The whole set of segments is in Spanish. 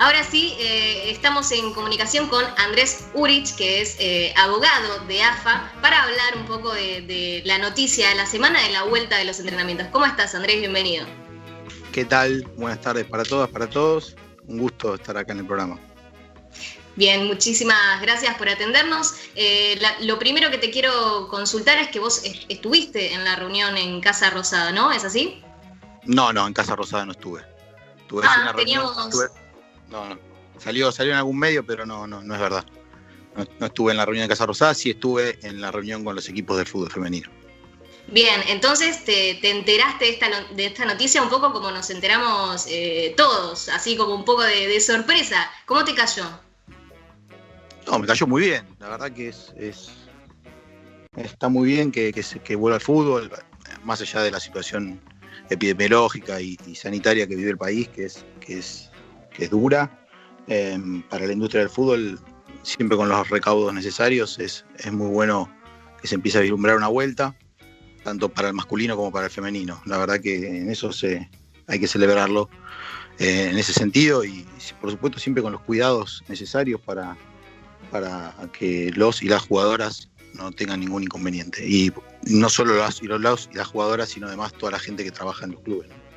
Ahora sí, estamos en comunicación con Andrés Urich, que es abogado de AFA, para hablar un poco de la noticia de la semana de la vuelta de los entrenamientos. ¿Cómo estás, Andrés? Bienvenido. ¿Qué tal? Buenas tardes para todas, para todos. Un gusto estar acá en el programa. Bien, muchísimas gracias por atendernos. Lo primero que te quiero consultar es que vos estuviste en la reunión en Casa Rosada, ¿no? ¿Es así? No, en Casa Rosada no estuve. Estuve en una reunión. No. Salió en algún medio, pero no es verdad. No estuve en la reunión de Casa Rosada, sí estuve en la reunión con los equipos del fútbol femenino. Bien, entonces te enteraste de esta noticia un poco como nos enteramos todos, así como un poco de sorpresa. ¿Cómo te cayó? No, me cayó muy bien. La verdad que está muy bien que vuelva al fútbol, más allá de la situación epidemiológica y sanitaria que vive el país, que es dura. Para la industria del fútbol, siempre con los recaudos necesarios, es muy bueno que se empiece a vislumbrar una vuelta, tanto para el masculino como para el femenino. La verdad que en eso hay que celebrarlo en ese sentido y por supuesto siempre con los cuidados necesarios para que los y las jugadoras no tengan ningún inconveniente. Y no solo los y las jugadoras, sino además toda la gente que trabaja en los clubes, ¿no?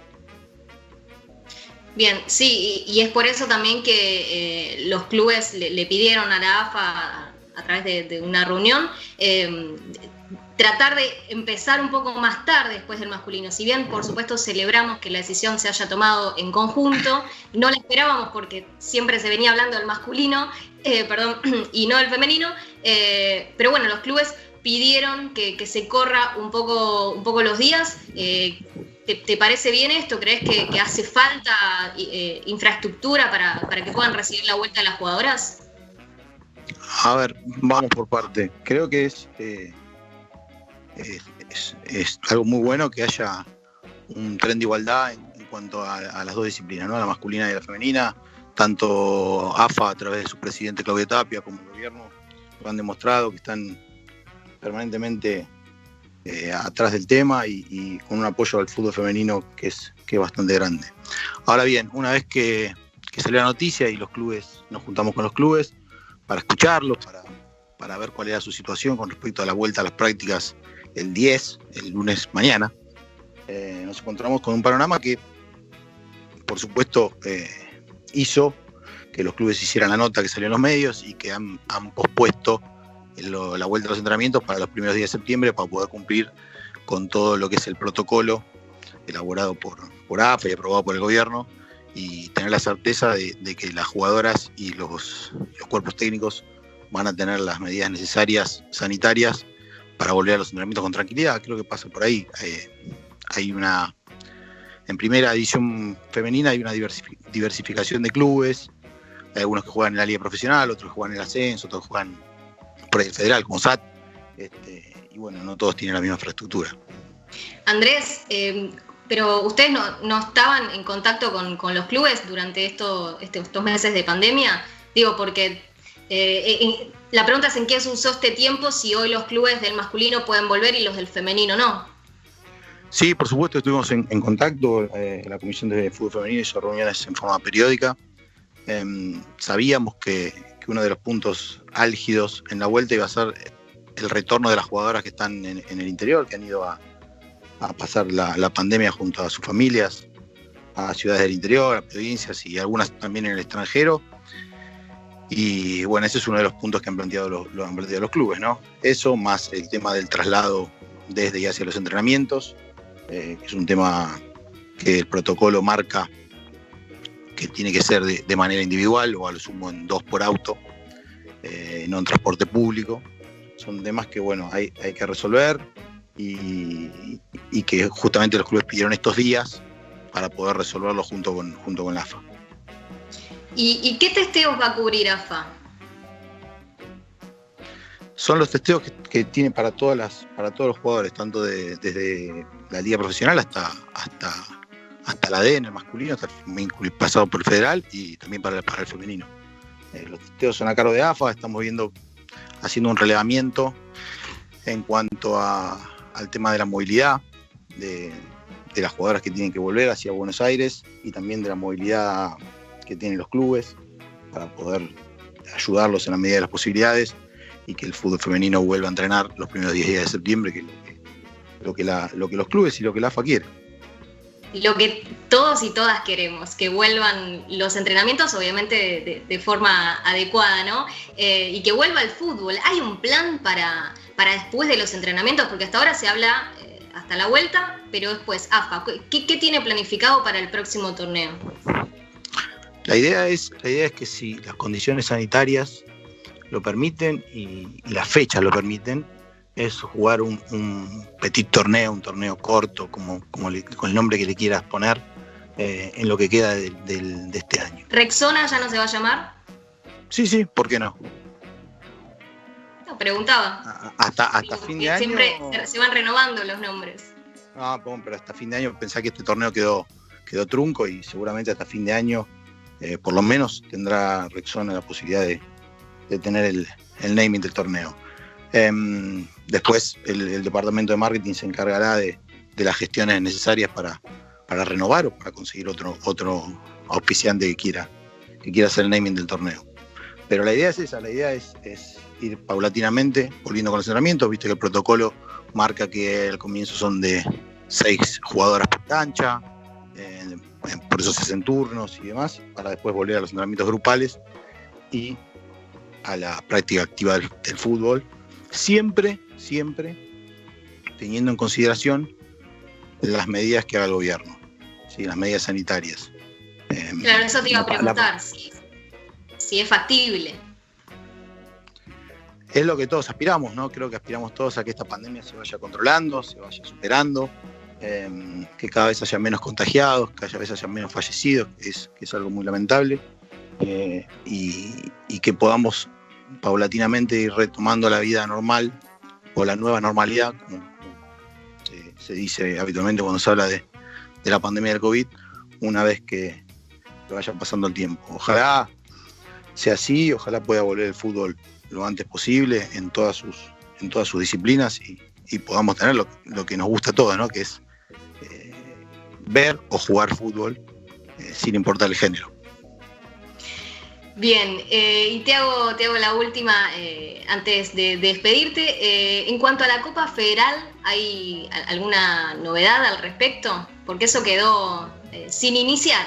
Bien, sí, y es por eso también que los clubes le pidieron a la AFA, a través de una reunión, tratar de empezar un poco más tarde después del masculino. Si bien, por supuesto, celebramos que la decisión se haya tomado en conjunto, no la esperábamos porque siempre se venía hablando del masculino, y no del femenino, pero bueno, los clubes pidieron que se corra un poco los días. ¿Te parece bien esto? ¿Crees que hace falta infraestructura para que puedan recibir la vuelta de las jugadoras? A ver, vamos por parte. Creo que es algo muy bueno que haya un tren de igualdad en cuanto a las dos disciplinas, ¿no? La masculina y la femenina. Tanto AFA a través de su presidente Claudio Tapia como el gobierno lo han demostrado que están permanentemente atrás del tema y con un apoyo al fútbol femenino que es bastante grande. Ahora bien, una vez que salió la noticia y los clubes, nos juntamos con los clubes para escucharlos, para ver cuál era su situación con respecto a la vuelta a las prácticas el 10, el lunes mañana, nos encontramos con un panorama que, por supuesto, hizo que los clubes hicieran la nota que salió en los medios y que han pospuesto la vuelta a los entrenamientos para los primeros días de septiembre para poder cumplir con todo lo que es el protocolo elaborado por AFA y aprobado por el gobierno y tener la certeza de que las jugadoras y los cuerpos técnicos van a tener las medidas necesarias sanitarias para volver a los entrenamientos con tranquilidad. Creo que pasa por ahí. En primera división femenina hay una diversificación de clubes. Hay algunos que juegan en la liga profesional, otros que juegan en el ascenso, otros juegan por el federal como SAT. Y bueno, no todos tienen la misma infraestructura. Andrés, pero ustedes no estaban en contacto con los clubes durante estos meses de pandemia. Digo, porque la pregunta es en qué se usó este tiempo, si hoy los clubes del masculino pueden volver y los del femenino no. Sí, por supuesto, estuvimos en contacto. La Comisión de Fútbol Femenino hizo reuniones en forma periódica. Sabíamos que uno de los puntos álgidos en la vuelta iba a ser el retorno de las jugadoras que están en el interior, que han ido a pasar la pandemia junto a sus familias, a ciudades del interior, a provincias y algunas también en el extranjero. Y bueno, ese es uno de los puntos que han planteado los clubes, ¿no? Eso más el tema del traslado desde y hacia los entrenamientos, que es un tema que el protocolo marca que tiene que ser de manera individual o a lo sumo en 2 por auto, no en transporte público. Son temas que bueno, hay que resolver y que justamente los clubes pidieron estos días para poder resolverlo junto con la AFA. ¿Y qué testeos va a cubrir AFA? Son los testeos que tiene para todos los jugadores, tanto desde la liga profesional hasta la D en el masculino, hasta el pasado por el federal y también para el femenino. Los testeos son a cargo de AFA, estamos haciendo un relevamiento en cuanto al tema de la movilidad de las jugadoras que tienen que volver hacia Buenos Aires y también de la movilidad que tienen los clubes para poder ayudarlos en la medida de las posibilidades y que el fútbol femenino vuelva a entrenar los primeros 10 días de septiembre, que es lo que los clubes y lo que la AFA quiere. Lo que todos y todas queremos, que vuelvan los entrenamientos, obviamente de forma adecuada, ¿no? Y que vuelva el fútbol. ¿Hay un plan para después de los entrenamientos? Porque hasta ahora se habla hasta la vuelta, pero después, AFA, ¿qué tiene planificado para el próximo torneo? La idea es que si las condiciones sanitarias lo permiten y las fechas lo permiten, es jugar un petit torneo, un torneo corto, con el nombre que le quieras poner, en lo que queda de este año. ¿Rexona ya no se va a llamar? Sí, ¿por qué no? No, preguntaba. Hasta fin de año. Siempre se van renovando los nombres. No, pero hasta fin de año pensá que este torneo quedó trunco y seguramente hasta fin de año, por lo menos, tendrá Rexona la posibilidad de tener el naming del torneo. Después el departamento de marketing se encargará de las gestiones necesarias para renovar o para conseguir otro auspiciante que quiera hacer el naming del torneo. Pero la idea es esa, la idea es ir paulatinamente volviendo con los entrenamientos. Viste que el protocolo marca que al comienzo son de 6 jugadoras por cancha, por eso se hacen turnos y demás, para después volver a los entrenamientos grupales y a la práctica activa del fútbol. Siempre teniendo en consideración las medidas que haga el gobierno, ¿sí? Las medidas sanitarias. Claro, eso te iba a preguntar, si es factible. Es lo que todos aspiramos, ¿no? Creo que aspiramos todos a que esta pandemia se vaya controlando, se vaya superando, que cada vez haya menos contagiados, que cada vez haya menos fallecidos, que es algo muy lamentable, y que podamos paulatinamente ir retomando la vida normal o la nueva normalidad, como se dice habitualmente cuando se habla de la pandemia del COVID, una vez que vaya pasando el tiempo. Ojalá sea así, ojalá pueda volver el fútbol lo antes posible en todas sus disciplinas y podamos tener lo que nos gusta a todos, ¿no? Que es ver o jugar fútbol sin importar el género. Bien, y te hago la última antes de despedirte. En cuanto a la Copa Federal, ¿hay alguna novedad al respecto? Porque eso quedó sin iniciar.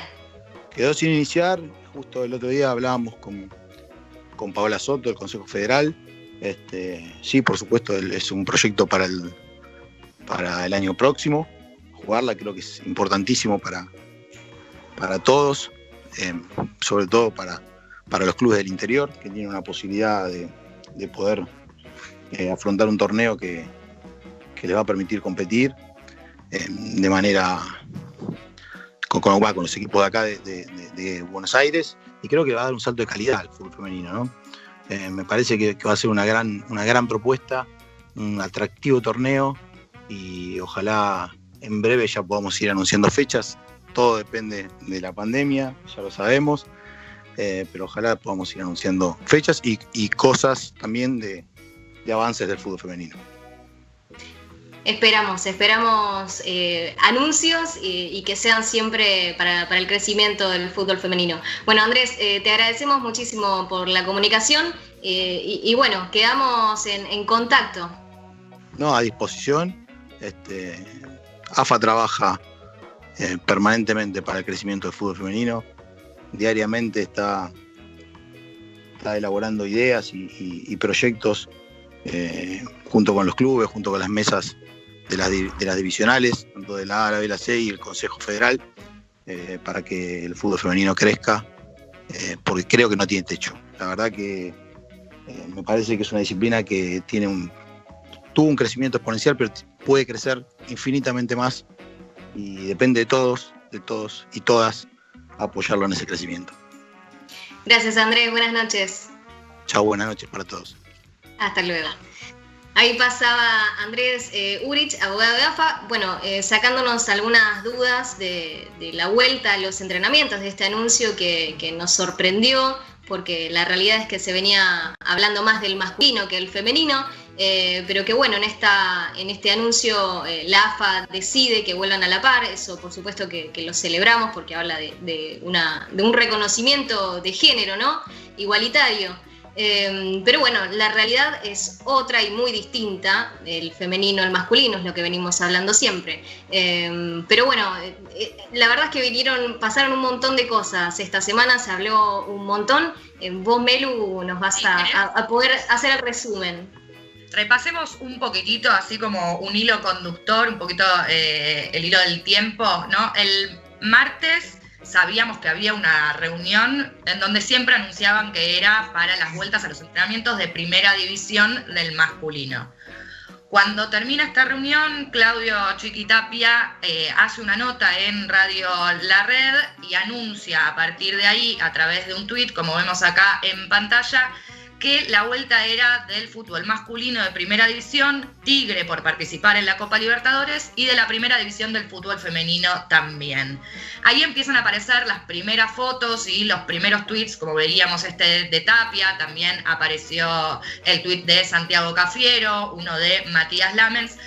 Quedó sin iniciar. Justo el otro día hablábamos con Paola Soto del Consejo Federal. Sí, por supuesto, es un proyecto para el año próximo. Jugarla creo que es importantísimo para todos, sobre todo para los clubes del interior, que tienen una posibilidad de poder afrontar un torneo que les va a permitir competir de manera con los equipos de acá de Buenos Aires, y creo que va a dar un salto de calidad al fútbol femenino, ¿no? Me parece que va a ser una gran propuesta, un atractivo torneo, y ojalá en breve ya podamos ir anunciando fechas. Todo depende de la pandemia, ya lo sabemos, pero ojalá podamos ir anunciando fechas y cosas también de avances del fútbol femenino. Esperamos anuncios y que sean siempre para el crecimiento del fútbol femenino. Bueno, Andrés, te agradecemos muchísimo por la comunicación y bueno, quedamos en contacto. No, a disposición. AFA trabaja permanentemente para el crecimiento del fútbol femenino. Diariamente está elaborando ideas y proyectos junto con los clubes, junto con las mesas de las divisionales, tanto de la A, la B, la C y el Consejo Federal, para que el fútbol femenino crezca, porque creo que no tiene techo. La verdad que me parece que es una disciplina que tuvo un crecimiento exponencial, pero puede crecer infinitamente más, y depende de todos y todas apoyarlo en ese crecimiento. Gracias, Andrés, buenas noches. Chao, buenas noches para todos. Hasta luego. Ahí pasaba Andrés Urich, abogado de AFA, bueno, sacándonos algunas dudas de la vuelta a los entrenamientos, de este anuncio que nos sorprendió, porque la realidad es que se venía hablando más del masculino que del femenino, pero que bueno, en este anuncio la AFA decide que vuelvan a la par. Eso por supuesto que lo celebramos, porque habla de un reconocimiento de género, ¿no? Igualitario. Pero bueno, la realidad es otra y muy distinta, el femenino, el masculino, es lo que venimos hablando siempre. Pero bueno, la verdad es que pasaron un montón de cosas. Esta semana se habló un montón. Vos, Melu, nos vas a poder hacer el resumen. Repasemos un poquitito, así como un hilo conductor, un poquito el hilo del tiempo, ¿no? El martes sabíamos que había una reunión en donde siempre anunciaban que era para las vueltas a los entrenamientos de primera división del masculino. Cuando termina esta reunión, Claudio Chiquitapia hace una nota en Radio La Red y anuncia a partir de ahí, a través de un tuit, como vemos acá en pantalla, que la vuelta era del fútbol masculino de primera división, Tigre por participar en la Copa Libertadores, y de la primera división del fútbol femenino también. Ahí empiezan a aparecer las primeras fotos y los primeros tweets, como veríamos de Tapia. También apareció el tweet de Santiago Cafiero, uno de Matías Lamens,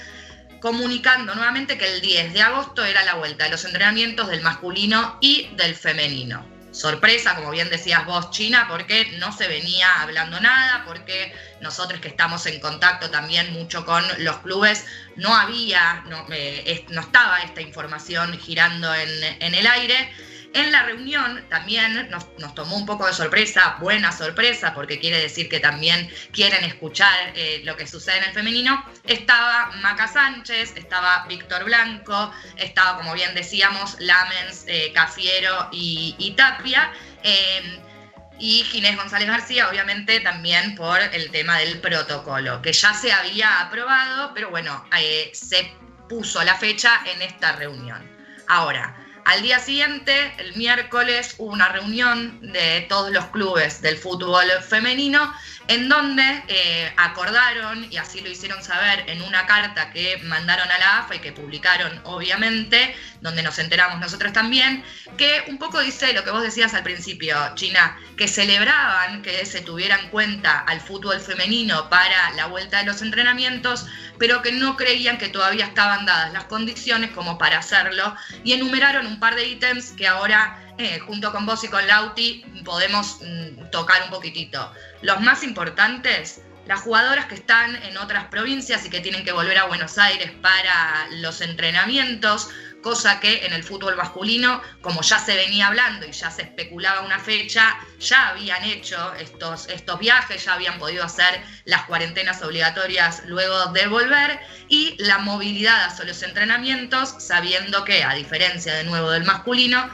comunicando nuevamente que el 10 de agosto era la vuelta de los entrenamientos del masculino y del femenino. Sorpresa, como bien decías vos, China, porque no se venía hablando nada, porque nosotros que estamos en contacto también mucho con los clubes, no estaba esta información girando en el aire. En la reunión también nos tomó un poco de sorpresa, buena sorpresa, porque quiere decir que también quieren escuchar lo que sucede en el femenino. Estaba Maca Sánchez, estaba Víctor Blanco, estaba, como bien decíamos, Lamens, Cafiero y Tapia. Y Ginés González García, obviamente también por el tema del protocolo, que ya se había aprobado, pero bueno, se puso la fecha en esta reunión. Ahora, al día siguiente, el miércoles, hubo una reunión de todos los clubes del fútbol femenino en donde acordaron, y así lo hicieron saber en una carta que mandaron a la AFA y que publicaron, obviamente, donde nos enteramos nosotros también, que un poco dice lo que vos decías al principio, China, que celebraban que se tuviera en cuenta al fútbol femenino para la vuelta de los entrenamientos, pero que no creían que todavía estaban dadas las condiciones como para hacerlo, y enumeraron un par de ítems que ahora, junto con vos y con Lauti, podemos tocar un poquitito. Los más importantes: las jugadoras que están en otras provincias y que tienen que volver a Buenos Aires para los entrenamientos, cosa que en el fútbol masculino, como ya se venía hablando y ya se especulaba una fecha, ya habían hecho estos viajes, ya habían podido hacer las cuarentenas obligatorias luego de volver, y la movilidad hacia los entrenamientos, sabiendo que, a diferencia de nuevo del masculino,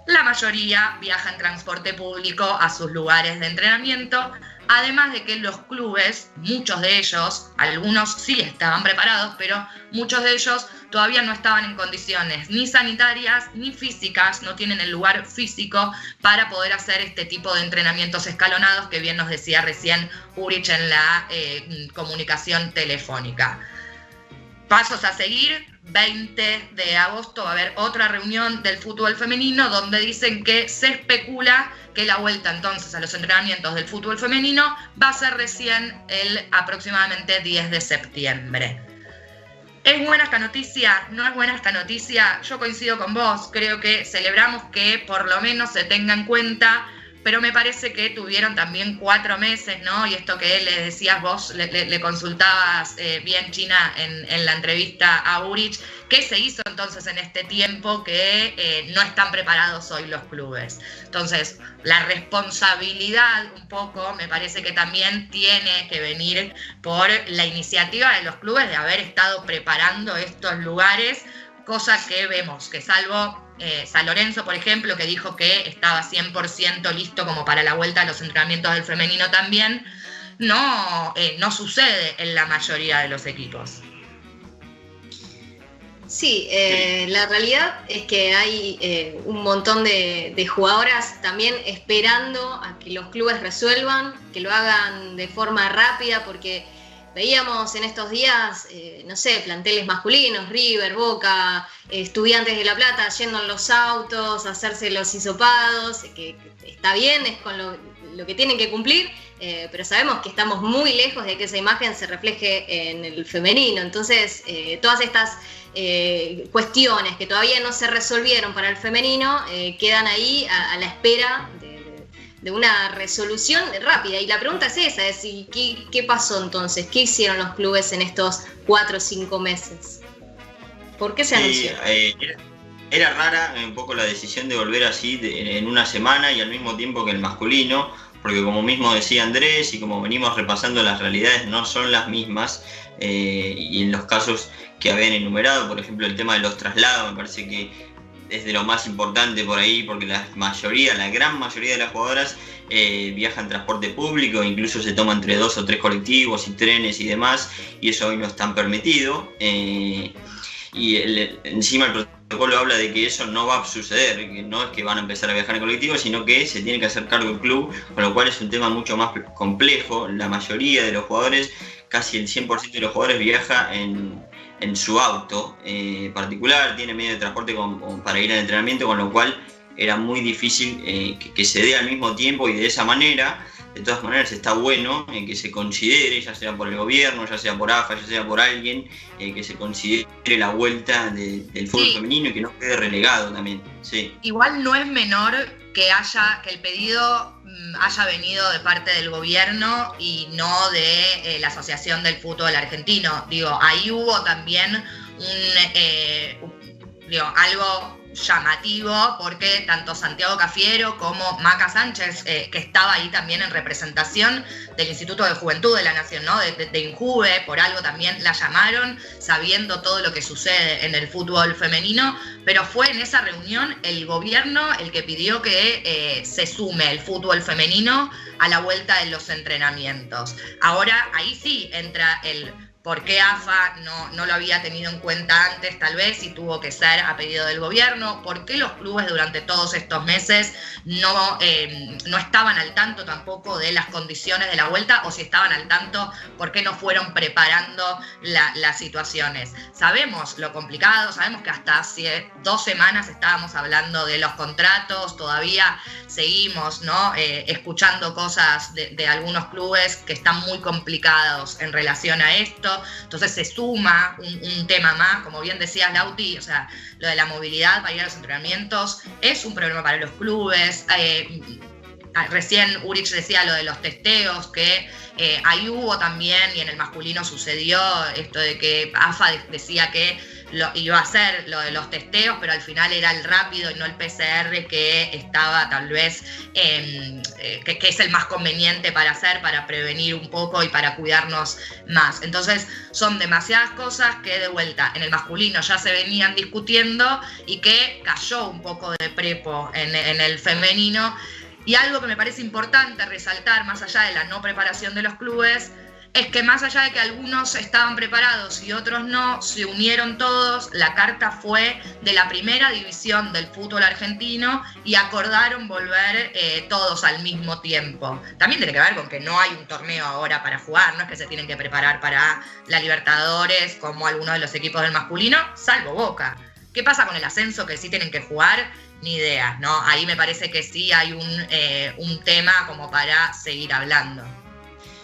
la mayoría viaja en transporte público a sus lugares de entrenamiento, además de que los clubes, muchos de ellos, algunos sí estaban preparados, pero muchos de ellos todavía no estaban en condiciones ni sanitarias ni físicas, no tienen el lugar físico para poder hacer este tipo de entrenamientos escalonados que bien nos decía recién Urich en la comunicación telefónica. Pasos a seguir: 20 de agosto va a haber otra reunión del fútbol femenino donde dicen que se especula que la vuelta entonces a los entrenamientos del fútbol femenino va a ser recién el aproximadamente 10 de septiembre. ¿Es buena esta noticia? ¿No es buena esta noticia? Yo coincido con vos, creo que celebramos que por lo menos se tenga en cuenta, pero me parece que tuvieron también 4 meses, ¿no? Y esto que le decías vos, le consultabas bien, China, en la entrevista a Urich, ¿qué se hizo entonces en este tiempo que no están preparados hoy los clubes? Entonces, la responsabilidad un poco me parece que también tiene que venir por la iniciativa de los clubes de haber estado preparando estos lugares, cosa que vemos que, salvo San Lorenzo, por ejemplo, que dijo que estaba 100% listo como para la vuelta a los entrenamientos del femenino también, no sucede en la mayoría de los equipos. Sí, la realidad es que hay un montón de jugadoras también esperando a que los clubes resuelvan, que lo hagan de forma rápida, porque Veíamos en estos días, no sé, planteles masculinos, River, Boca, Estudiantes de La Plata yendo en los autos, hacerse los hisopados, que está bien, es con lo que tienen que cumplir, pero sabemos que estamos muy lejos de que esa imagen se refleje en el femenino. Entonces, todas estas cuestiones que todavía no se resolvieron para el femenino quedan ahí a la espera de una resolución rápida. Y la pregunta es esa, es ¿qué pasó entonces? ¿Qué hicieron los clubes en estos 4 o 5 meses? ¿Por qué se anunció? Era rara un poco la decisión de volver así en una semana y al mismo tiempo que el masculino, porque como mismo decía Andrés y como venimos repasando, las realidades no son las mismas, y en los casos que habían enumerado, por ejemplo el tema de los traslados, me parece que es de lo más importante por ahí, porque la gran mayoría de las jugadoras viajan en transporte público, incluso se toma entre 2 o 3 colectivos y trenes y demás, y eso hoy no es tan permitido, y encima el protocolo habla de que eso no va a suceder, que no es que van a empezar a viajar en colectivo, sino que se tiene que hacer cargo el club, con lo cual es un tema mucho más complejo. La mayoría de los jugadores, casi el 100% de los jugadores viaja en su auto particular, tiene medio de transporte para ir al entrenamiento, con lo cual era muy difícil que se dé al mismo tiempo y de esa manera. De todas maneras está bueno que se considere, ya sea por el gobierno, ya sea por AFA, ya sea por alguien, que se considere la vuelta del fútbol femenino y que no quede relegado también. Sí. Igual no es menor que el pedido haya venido de parte del gobierno y no de la Asociación del Fútbol Argentino. Digo, ahí hubo también algo llamativo, porque tanto Santiago Cafiero como Maca Sánchez, que estaba ahí también en representación del Instituto de Juventud de la Nación, ¿no? de INJUVE, por algo también la llamaron, sabiendo todo lo que sucede en el fútbol femenino, pero fue en esa reunión el gobierno el que pidió que se sume el fútbol femenino a la vuelta de los entrenamientos. Ahora ahí sí entra el por qué AFA no lo había tenido en cuenta antes, tal vez, y tuvo que ser a pedido del gobierno, por qué los clubes durante todos estos meses no estaban al tanto tampoco de las condiciones de la vuelta, o si estaban al tanto, por qué no fueron preparando las situaciones. Sabemos lo complicado, sabemos que hasta hace 2 semanas estábamos hablando de los contratos, todavía seguimos, ¿no? Escuchando cosas de algunos clubes que están muy complicados en relación a esto. Entonces se suma un tema más, como bien decías, Lauti, o sea, lo de la movilidad para ir a los entrenamientos es un problema para los clubes. Recién Urich decía lo de los testeos, que ahí hubo también, y en el masculino sucedió esto de que AFA decía que iba a hacer lo de los testeos, pero al final era el rápido y no el PCR que estaba tal vez, que es el más conveniente para hacer, para prevenir un poco y para cuidarnos más. Entonces son demasiadas cosas que de vuelta en el masculino ya se venían discutiendo y que cayó un poco de prepo en el femenino. Y algo que me parece importante resaltar, más allá de la no preparación de los clubes, es que más allá de que algunos estaban preparados y otros no, se unieron todos. La carta fue de la primera división del fútbol argentino y acordaron volver todos al mismo tiempo. También tiene que ver con que no hay un torneo ahora para jugar, no es que se tienen que preparar para la Libertadores como algunos de los equipos del masculino, salvo Boca. ¿Qué pasa con el ascenso que sí tienen que jugar? Ni idea, ¿no? Ahí me parece que sí hay un tema como para seguir hablando.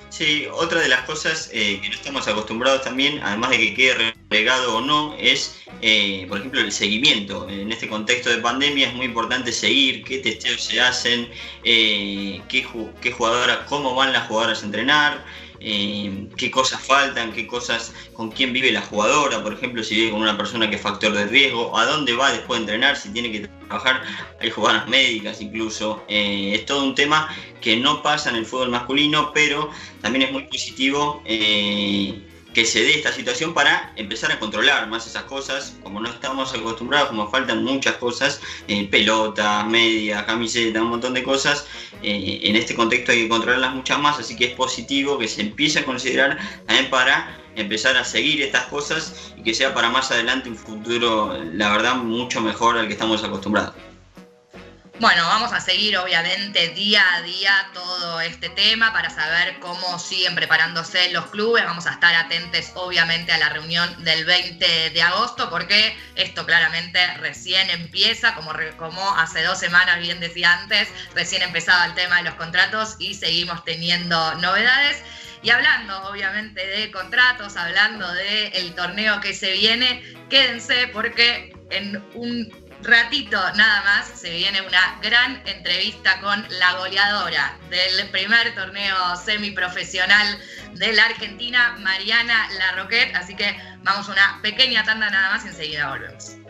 Sí, otra de las cosas que no estamos acostumbrados también, además de que quede relegado o no, es, por ejemplo, el seguimiento. En este contexto de pandemia es muy importante seguir qué testeos se hacen, qué jugadoras, cómo van las jugadoras a entrenar, qué cosas faltan, con quién vive la jugadora, por ejemplo, si vive con una persona que es factor de riesgo, a dónde va después de entrenar, si tiene que trabajar, hay jugadoras médicas incluso. Es todo un tema que no pasa en el fútbol masculino, pero también es muy positivo que se dé esta situación para empezar a controlar más esas cosas. Como no estamos acostumbrados, como faltan muchas cosas, pelotas, medias, camisetas, un montón de cosas, en este contexto hay que controlarlas muchas más, así que es positivo que se empiece a considerar también para empezar a seguir estas cosas y que sea para más adelante un futuro, la verdad, mucho mejor al que estamos acostumbrados. Bueno, vamos a seguir obviamente día a día todo este tema para saber cómo siguen preparándose los clubes. Vamos a estar atentos obviamente a la reunión del 20 de agosto porque esto claramente recién empieza, como hace 2 semanas bien decía antes, recién empezaba el tema de los contratos y seguimos teniendo novedades. Y hablando obviamente de contratos, hablando del torneo que se viene, quédense porque en un ratito nada más se viene una gran entrevista con la goleadora del primer torneo semiprofesional de la Argentina, Mariana Larroquet. Así que vamos a una pequeña tanda nada más y enseguida volvemos.